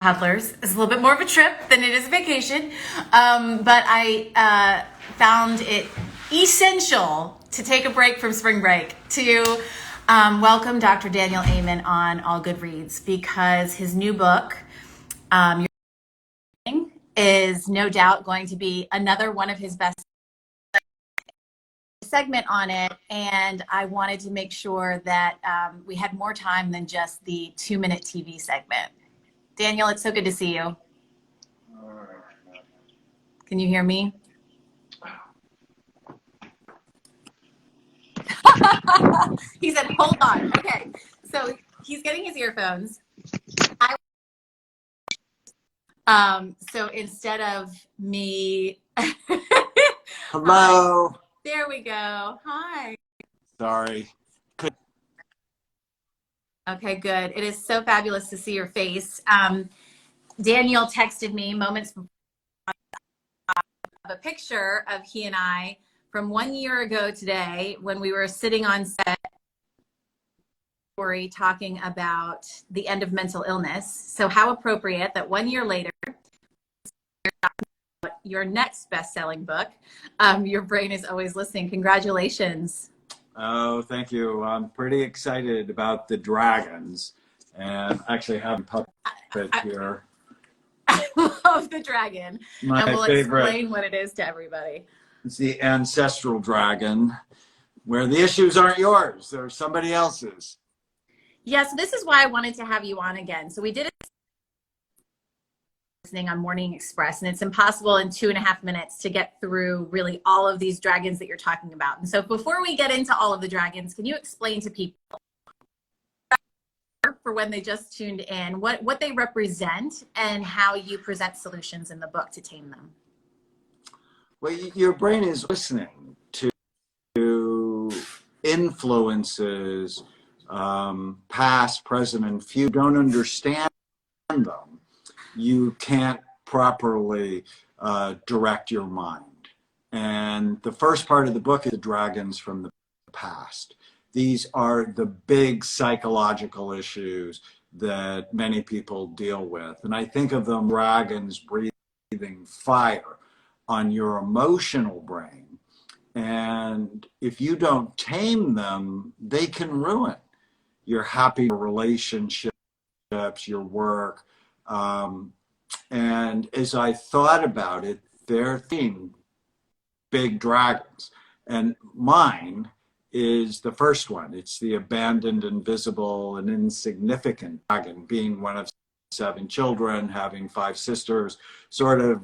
toddlers is a little bit more of a trip than it is a vacation, but I found it essential to take a break from spring break to welcome Dr. Daniel Amen on All Goodreads, because his new book is no doubt going to be another one of his best segment on it, and I wanted to make sure that we had more time than just the 2-minute TV segment. Daniel, it's so good to see you. Can you hear me? He said, hold on. Okay, so he's getting his earphones. So instead of me... Hello. There we go. Hi. Sorry. Okay, good. It is so fabulous to see your face. Daniel texted me moments before a picture of he and I from 1 year ago today when we were sitting on set talking about the end of mental illness. So how appropriate that 1 year later, your next best-selling book, Your Brain is Always Listening. Congratulations. Oh, thank you. I'm pretty excited about the dragons, and actually having puppet here. I love the dragon. My and we'll favorite. Explain what it is to everybody. It's the ancestral dragon, where the issues aren't yours, they're somebody else's. Yeah, so this is why I wanted to have you on again. So we did it on Morning Express, and it's impossible in 2.5 minutes to get through really all of these dragons that you're talking about. And so before we get into all of the dragons, can you explain to people, for when they just tuned in, what they represent and how you present solutions in the book to tame them? Well, your brain is listening to influences, past, present, and future. You don't understand them, you can't properly direct your mind. And the first part of the book is the dragons from the past. These are the big psychological issues that many people deal with. And I think of them dragons breathing fire on your emotional brain. And if you don't tame them, they can ruin your happy relationships, your work. And as I thought about it, they're big dragons. And mine is the first one. It's the abandoned, invisible, and insignificant dragon, being one of 7 children, having 5 sisters, sort of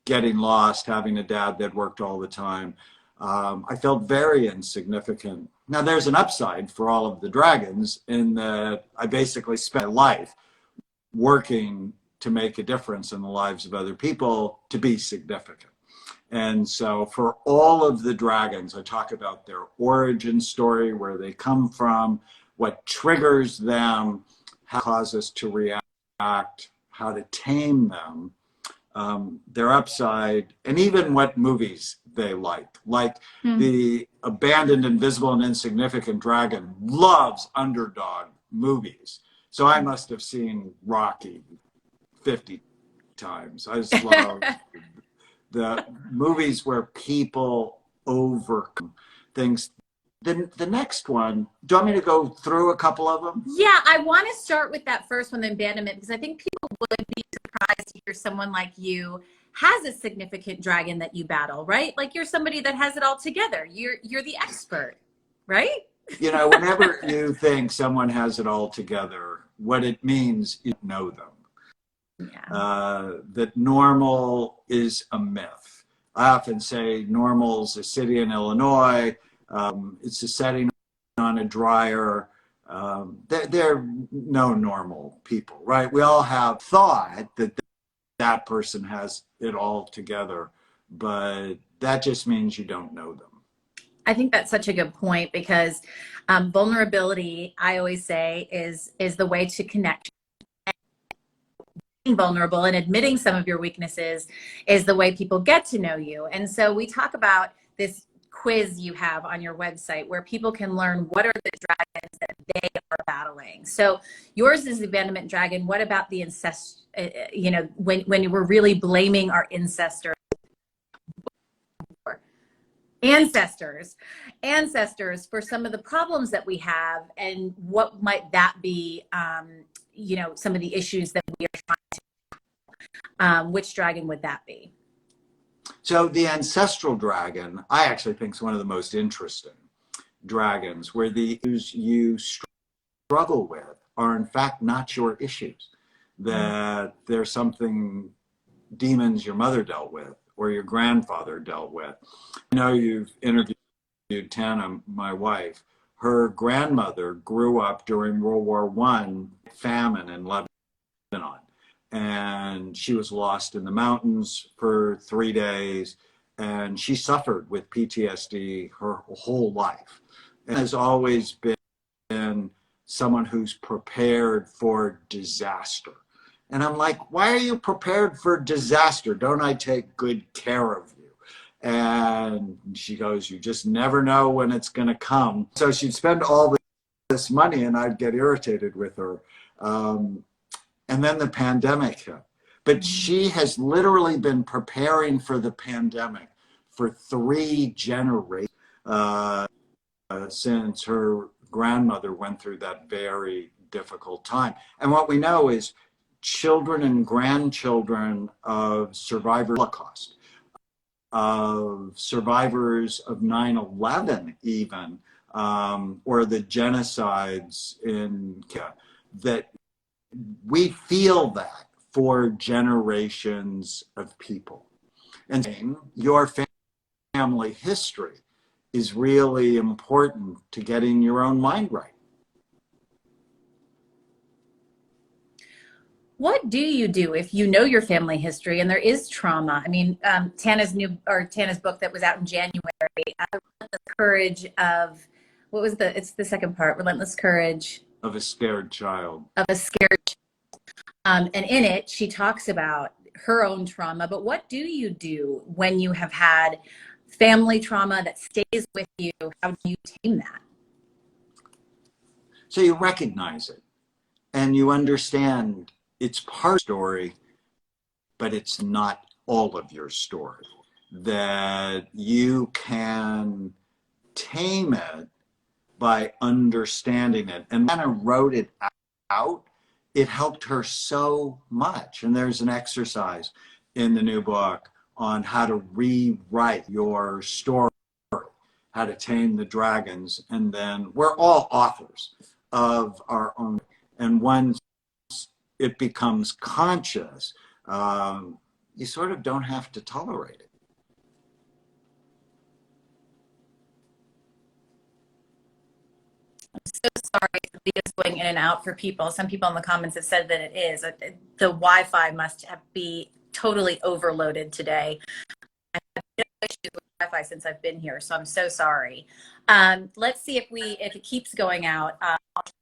getting lost, having a dad that worked all the time. I felt very insignificant. Now there's an upside for all of the dragons in that I basically spent my life working to make a difference in the lives of other people to be significant. And so for all of the dragons, I talk about their origin story, where they come from, what triggers them, how causes us to react, how to tame them, their upside, and even what movies they like. The abandoned, invisible, and insignificant dragon loves underdog movies. So I must have seen Rocky 50 times. I just love the movies where people overcome things. The next one, do you want me to go through a couple of them? Yeah, I want to start with that first one, the abandonment, because I think people would be surprised to hear someone like you has a significant dragon that you battle, right? Like you're somebody that has it all together. You're the expert, right? You know, whenever you think someone has it all together, what it means is you know them. Yeah. That normal is a myth. I often say normal's a city in Illinois. It's a setting on a dryer. They're no normal people, right? We all have thought that that person has it all together, but that just means you don't know them. I think that's such a good point, because vulnerability, I always say, is the way to connect. Being vulnerable and admitting some of your weaknesses is the way people get to know you. And so we talk about this quiz you have on your website where people can learn what are the dragons that they are battling. So yours is the abandonment dragon. What about the incest? You know, when we're really blaming our ancestors for some of the problems that we have, and what might that be? You know, some of the issues that we are trying to. Which dragon would that be? So the ancestral dragon, I actually think, is one of the most interesting dragons, where the issues you struggle with are in fact not your issues. That there's something, demons your mother dealt with or your grandfather dealt with. I know you've interviewed Tana, my wife. Her grandmother grew up during World War I famine in Lebanon, and she was lost in the mountains for 3 days, and she suffered with PTSD her whole life, and has always been someone who's prepared for disaster. And I'm like, why are you prepared for disaster? Don't I take good care of you? And she goes, you just never know when it's going to come. So she'd spend all this money, and I'd get irritated with her. And then the pandemic hit. But she has literally been preparing for the pandemic for 3 generations since her grandmother went through that very difficult time. And what we know is children and grandchildren of survivors of the Holocaust, of survivors of 9/11 even, or the genocides in Kenya, that we feel that for generations of people. And your family history is really important to getting your own mind right. What do you do if you know your family history and there is trauma? I mean, Tana's book that was out in January, Relentless Courage of, it's the second part, Relentless Courage Of a Scared Child. Of a Scared Child. And in it, she talks about her own trauma, but what do you do when you have had family trauma that stays with you? How do you tame that? So you recognize it and you understand it's part of the story, but it's not all of your story. That you can tame it by understanding it. And when I wrote it out, it helped her so much. And there's an exercise in the new book on how to rewrite your story, how to tame the dragons. And then we're all authors of our own. And once it becomes conscious, you sort of don't have to tolerate it. I'm so sorry the video's going in and out for people. Some people in the comments have said that it is. The Wi-Fi must be totally overloaded today. I've had no issues with Wi-Fi since I've been here, so I'm so sorry. Let's see if it keeps going out. But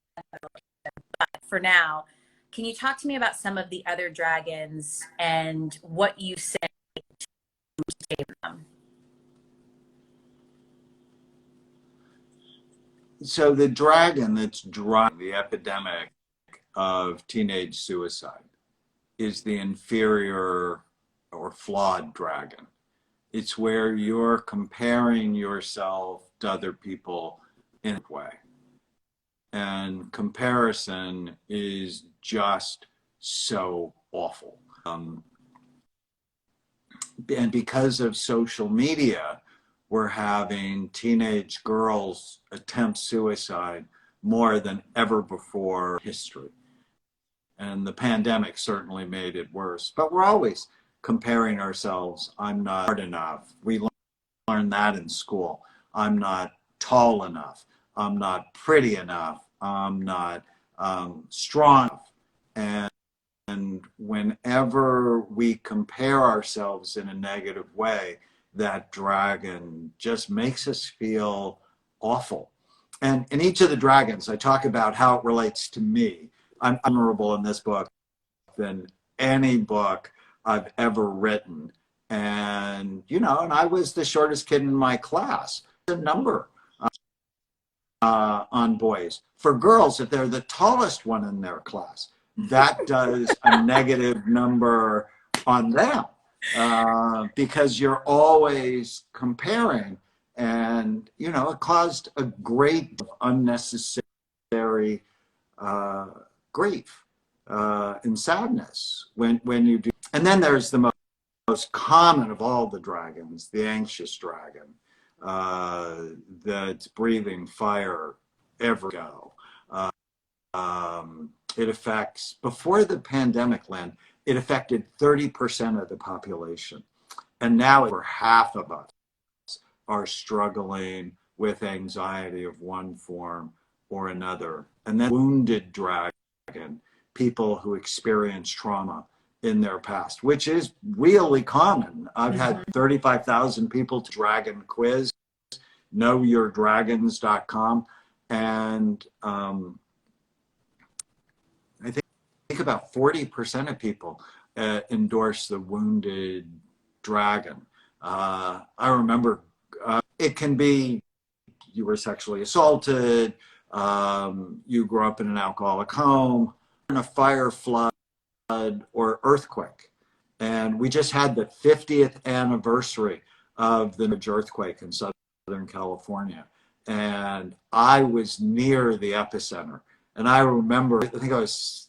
for now, can you talk to me about some of the other dragons and what you say to tame them? So the dragon that's driving the epidemic of teenage suicide is the inferior or flawed dragon. It's where you're comparing yourself to other people in a way. And comparison is just so awful. And because of social media, we're having teenage girls attempt suicide more than ever before in history. And the pandemic certainly made it worse. But we're always comparing ourselves. I'm not smart enough. We learned that in school. I'm not tall enough. I'm not pretty enough. I'm not strong enough. And whenever we compare ourselves in a negative way, that dragon just makes us feel awful. And in each of the dragons, I talk about how it relates to me. I'm memorable in this book than any book I've ever written. And, and I was the shortest kid in my class. A number on boys. For girls, if they're the tallest one in their class, that does a negative number on them because you're always comparing. And, you know, it caused a great unnecessary grief and sadness when you do. And then there's the most common of all the dragons, the anxious dragon, that's breathing fire every go. It affects, before the pandemic, Lynn, it affected 30% of the population. And now over half of us are struggling with anxiety of one form or another. And then wounded dragon, people who experience trauma in their past, which is really common. I've had 35,000 people to Dragon Quiz, knowyourdragons.com. And I think about 40% of people endorse the wounded dragon. I remember it can be you were sexually assaulted, you grew up in an alcoholic home, in a fire, flood, or earthquake. And we just had the 50th anniversary of the earthquake in Southern California. And I was near the epicenter. And I remember, I think I was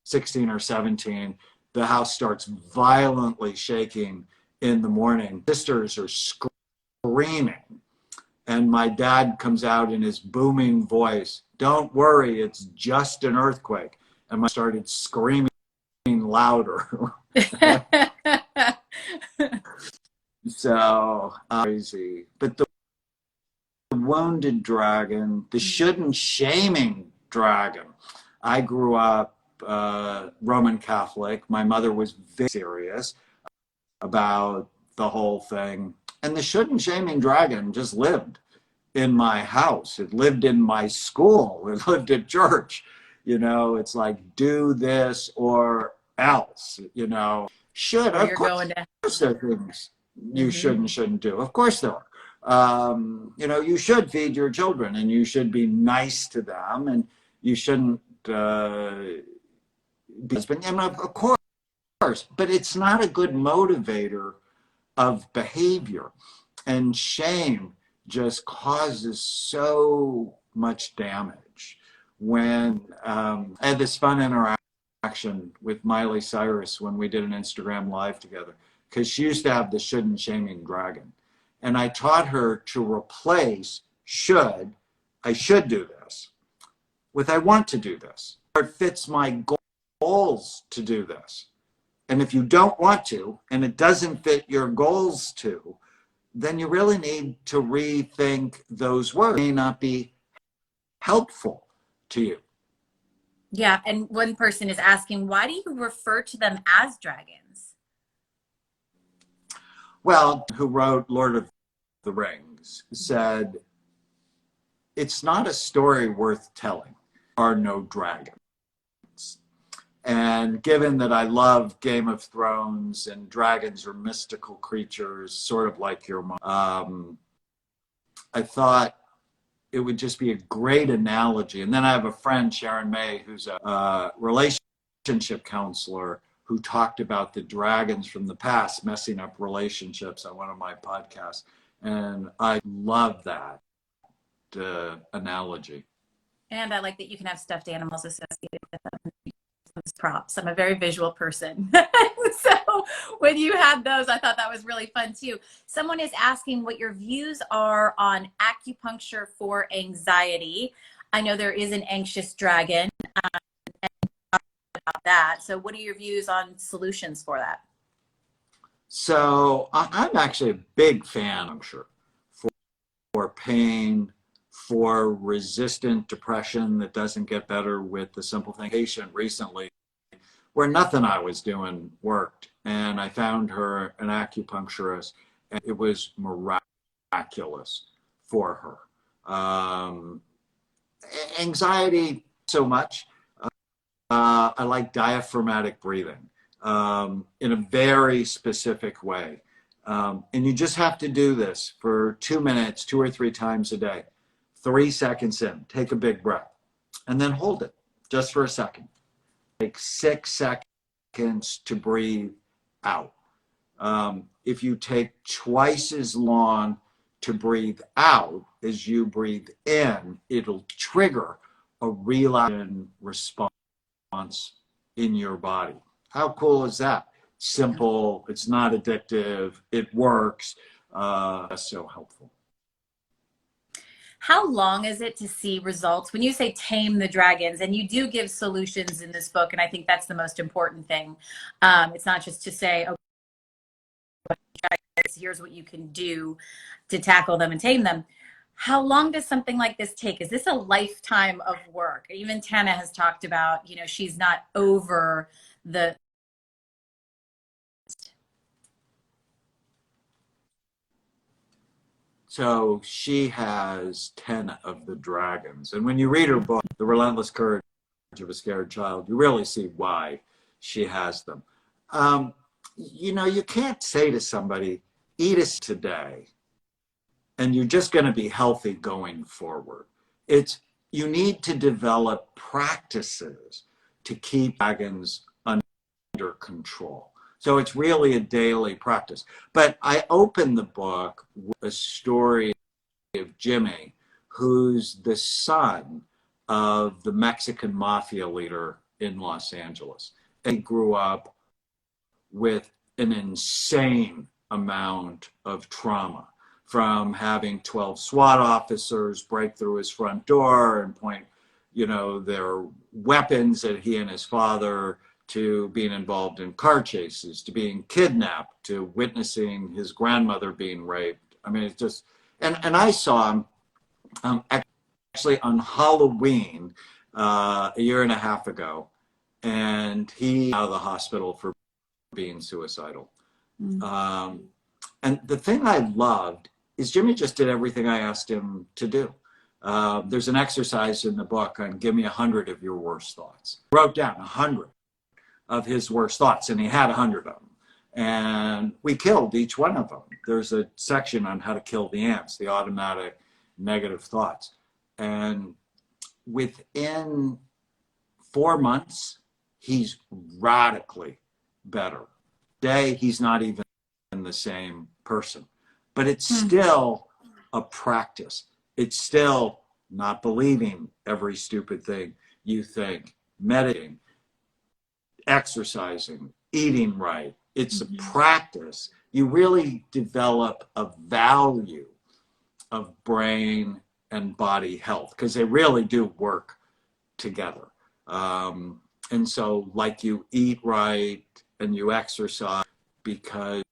16 or 17, the house starts violently shaking in the morning. Sisters are screaming. And my dad comes out in his booming voice, "Don't worry, it's just an earthquake." And I started screaming louder. So crazy. But the wounded dragon, the shouldn't shaming dragon. I grew up Roman Catholic. My mother was very serious about the whole thing. And the shouldn't shaming dragon just lived in my house. It lived in my school. It lived at church. You know, it's like, do this or else, you know. Should, of course, there are things you shouldn't do. Of course there are. You know, you should feed your children and you should be nice to them and you shouldn't be husband. And of course, but it's not a good motivator of behavior. And shame just causes so much damage. When I had this fun interaction with Miley Cyrus when we did an Instagram live together, because she used to have the shouldn't shaming dragon. And I taught her to replace should, I should do this, with I want to do this. It fits my goals to do this. And if you don't want to, and it doesn't fit your goals to, then you really need to rethink those words. They may not be helpful to you. Yeah, and one person is asking, why do you refer to them as dragons? Well, who wrote Lord of the Rings said, it's not a story worth telling. There are no dragons. And given that I love Game of Thrones and dragons are mystical creatures, sort of like your mom, I thought it would just be a great analogy. And then I have a friend, Sharon May, who's a relationship counselor, who talked about the dragons from the past messing up relationships on one of my podcasts. And I love that analogy. And I like that you can have stuffed animals associated with them. Props. I'm a very visual person. So when you had those, I thought that was really fun too. Someone is asking what your views are on acupuncture for anxiety. I know there is an anxious dragon and about that. So what are your views on solutions for that? So I'm actually a big fan, I'm sure, for pain, for resistant depression that doesn't get better with the simple thing. Patient recently where nothing I was doing worked, and I found her an acupuncturist, and it was miraculous for her. Anxiety, so much. I like diaphragmatic breathing in a very specific way. And you just have to do this for 2 minutes, 2 or 3 times a day. 3 seconds in, take a big breath, and then hold it just for a second. Take 6 seconds to breathe out. If you take twice as long to breathe out as you breathe in, it'll trigger a relaxation response in your body. How cool is that? Simple, it's not addictive, it works. That's so helpful. How long is it to see results? When you say tame the dragons, and you do give solutions in this book, and I think that's the most important thing. It's not just to say, okay, here's what you can do to tackle them and tame them. How long does something like this take? Is this a lifetime of work? Even Tana has talked about, you know, she's not over the. So she has 10 of the dragons. And when you read her book, The Relentless Courage of a Scared Child, you really see why she has them. You know, you can't say to somebody, eat us today, and you're just going to be healthy going forward. You need to develop practices to keep dragons under control. So it's really a daily practice. But I open the book with a story of Jimmy, who's the son of the Mexican mafia leader in Los Angeles. And he grew up with an insane amount of trauma, from having 12 SWAT officers break through his front door and point, you know, their weapons at he and his father, to being involved in car chases, to being kidnapped, to witnessing his grandmother being raped. I mean, it's just, and I saw him actually on Halloween a year and a half ago, and he out of the hospital for being suicidal. And the thing I loved is Jimmy just did everything I asked him to do. There's an exercise in the book on give me 100 of your worst thoughts. He wrote down 100 of his worst thoughts, and he had 100 of them. And we killed each one of them. There's a section on how to kill the ants, the automatic negative thoughts. And within 4 months, he's radically better. Today, he's not even the same person. But it's still a practice. It's still not believing every stupid thing you think, meditating, exercising, eating right. It's a practice. You really develop a value of brain and body health, because they really do work together. And so, like, you eat right and you exercise because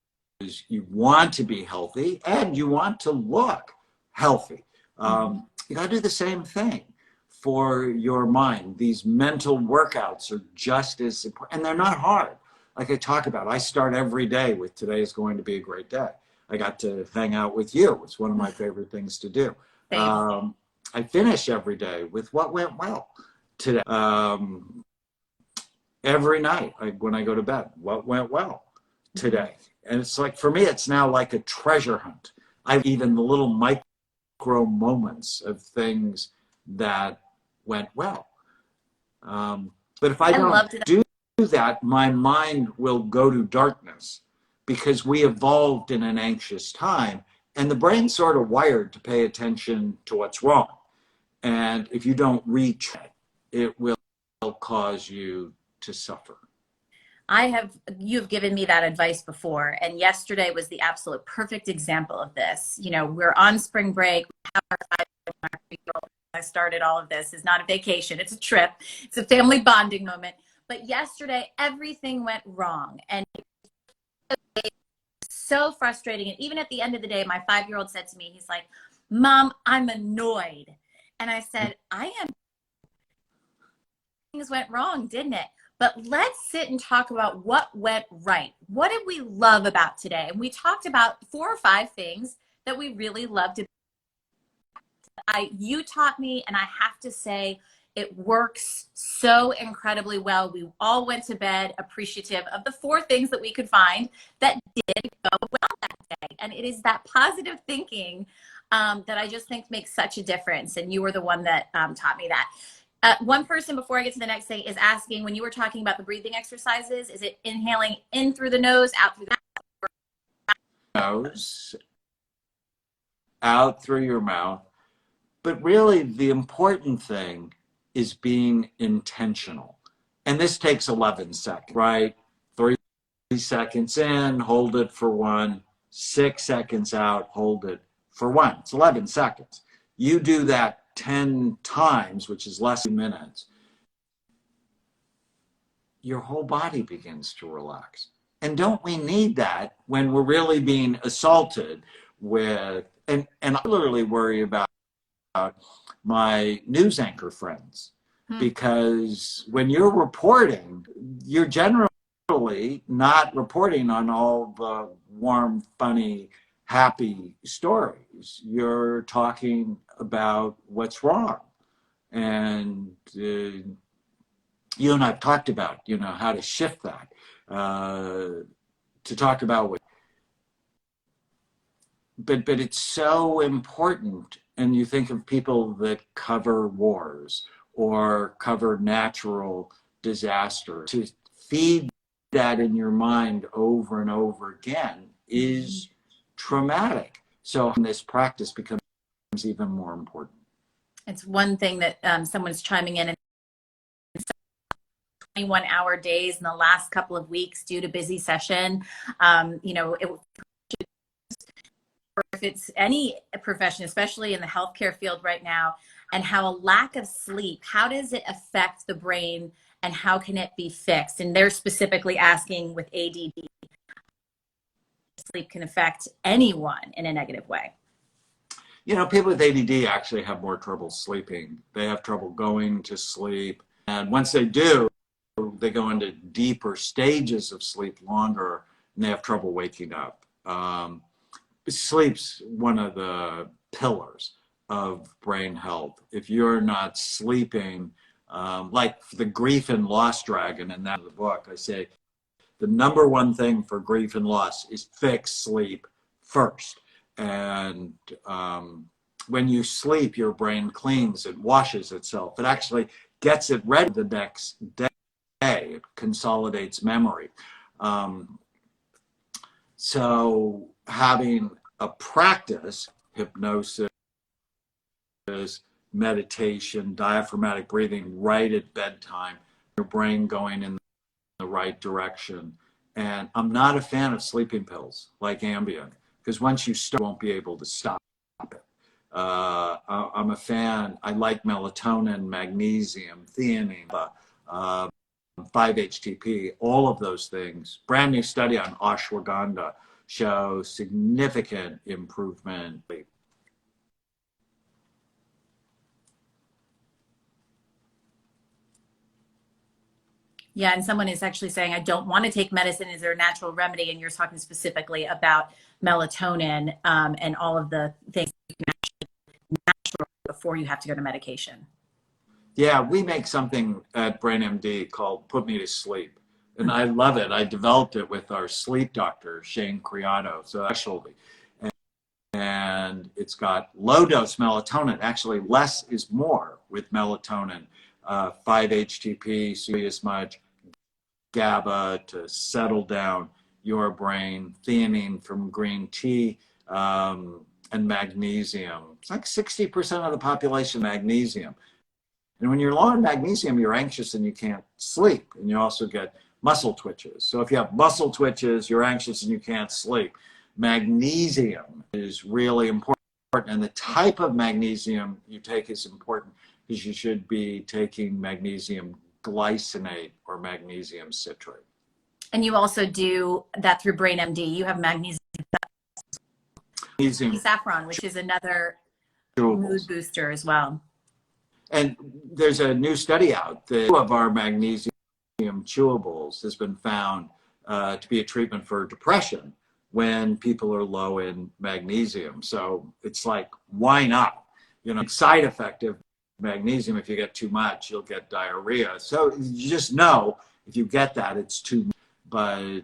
you want to be healthy and you want to look healthy. You got to do the same thing for your mind. These mental workouts are just as important, and they're not hard. Like I talk about, I start every day with today is going to be a great day. I got to hang out with you. It's one of my favorite things to do. I finish every day with what went well today. Every night when I go to bed, what went well today. And it's like, for me, it's now like a treasure hunt. I've even the little micro moments of things that went well. But if I don't do that, my mind will go to darkness, because we evolved in an anxious time, and the brain's sort of wired to pay attention to what's wrong. And if you don't reach it, it will cause you to suffer. You've given me that advice before, and yesterday was the absolute perfect example of this. You know, we're on spring break. I started all of this. It's not a vacation. It's a trip. It's a family bonding moment. But yesterday, everything went wrong. And it was so frustrating. And even at the end of the day, my 5-year-old said to me, he's like, Mom, I'm annoyed. And I said, I am. Things went wrong, didn't it? But let's sit and talk about what went right. What did we love about today? And we talked about 4 or 5 things that we really loved. You taught me, and I have to say, it works so incredibly well. We all went to bed appreciative of the 4 things that we could find that did go well that day. And it is that positive thinking that I just think makes such a difference. And you were the one that taught me that. One person, before I get to the next thing, is asking, when you were talking about the breathing exercises, is it inhaling in through the nose, out through the nose, out through your mouth? But really, the important thing is being intentional. And this takes 11 seconds, right? 3 seconds in, hold it for 1. 6 seconds out, hold it for 1. It's 11 seconds. You do that 10 times, which is less than minutes, your whole body begins to relax. And don't we need that when we're really being assaulted with, and I literally worry about my news anchor friends, because when you're reporting, you're generally not reporting on all the warm, funny, happy stories. You're talking about what's wrong. And you and I've talked about, how to shift that, to talk about what, but it's so important. And you think of people that cover wars or cover natural disaster, to feed that in your mind over and over again is traumatic. So this practice becomes even more important. It's one thing that someone's chiming in, and 21-hour days in the last couple of weeks due to busy session. If it's any profession, especially in the healthcare field right now, and how a lack of sleep, how does it affect the brain and how can it be fixed? And they're specifically asking with ADD, sleep can affect anyone in a negative way. People with ADD actually have more trouble sleeping. They have trouble going to sleep. And once they do, they go into deeper stages of sleep longer, and they have trouble waking up. Sleep's one of the pillars of brain health. If you're not sleeping, like the grief and loss dragon in that book, I say the number one thing for grief and loss is fix sleep first. And when you sleep, your brain cleans, it washes itself. It actually gets it ready the next day. It consolidates memory. So having a practice, hypnosis, meditation, diaphragmatic breathing right at bedtime, your brain going in the right direction. And I'm not a fan of sleeping pills like Ambien, because once you start, you won't be able to stop it. I'm a fan. I like melatonin, magnesium, theanine, 5-HTP, all of those things. Brand new study on ashwagandha show significant improvement. Yeah, and someone is actually saying, I don't want to take medicine. Is there a natural remedy? And you're talking specifically about melatonin and all of the things you can actually natural before you have to go to medication. Yeah, we make something at BrainMD called Put Me to Sleep. And I love it. I developed it with our sleep doctor, Shane Criado, so actually. And it's got low-dose melatonin. Actually, less is more with melatonin. 5-HTP, so as much GABA to settle down your brain, theanine from green tea, and magnesium. It's like 60% of the population magnesium. And when you're low in magnesium, you're anxious and you can't sleep. And you also get muscle twitches. So if you have muscle twitches, you're anxious and you can't sleep. Magnesium is really important. And the type of magnesium you take is important, because you should be taking magnesium glycinate or magnesium citrate. And you also do that through BrainMD. You have magnesium saffron, which is another mood booster as well. And there's a new study out that 2 of our magnesium chewables has been found to be a treatment for depression when people are low in magnesium. So it's like, why not? Side effect of magnesium, if you get too much, you'll get diarrhea. So you just know if you get that, it's too much. But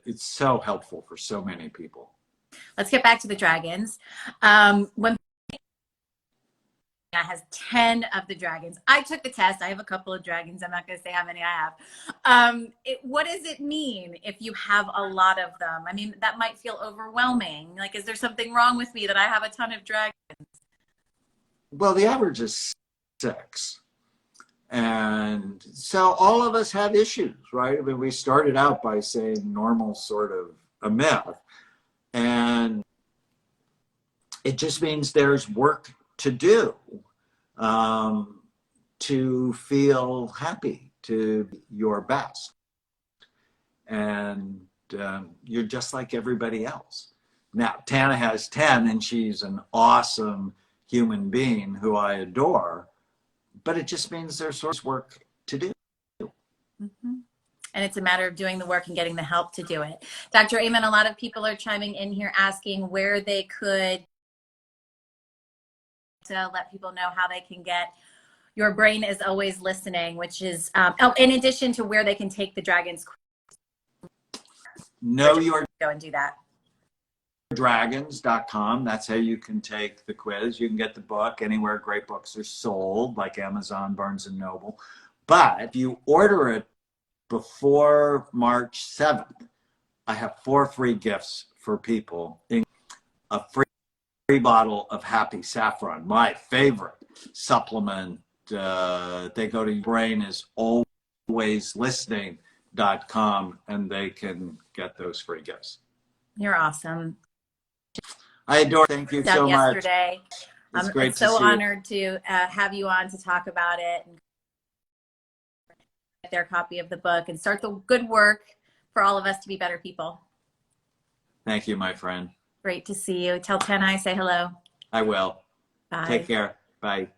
it's so helpful for so many people. Let's get back to the dragons. When has 10 of the dragons. I took the test. I have a couple of dragons. I'm not going to say how many I have. What does it mean if you have a lot of them? I mean, that might feel overwhelming. Like, is there something wrong with me that I have a ton of dragons? Well, the average is 6. And so all of us have issues, right? I mean, we started out by saying normal sort of a myth. And it just means there's work to do to feel happy, to be your best. And you're just like everybody else. Now, Tana has 10, and she's an awesome human being who I adore, but it just means there's sort of work to do. Mm-hmm. And it's a matter of doing the work and getting the help to do it. Dr. Amen, a lot of people are chiming in here asking where they could to let people know how they can get Your Brain Is Always Listening, which is, in addition to where they can take the dragons. Know Your Go and do that. Dragons.com. That's how you can take the quiz. You can get the book anywhere great books are sold, like Amazon, Barnes and Noble. But if you order it before March 7th, I have 4 free gifts for people. A free bottle of Happy Saffron, my favorite supplement. They go to brainisAlwaysListening.com and they can get those free gifts. You're awesome. I adore. Thank you so much. Yesterday. It's great I'm so to see honored to have you on to talk about it and get their copy of the book and start the good work for all of us to be better people. Thank you, my friend. Great to see you. Tell Tana I say hello. I will. Bye. Take care. Bye.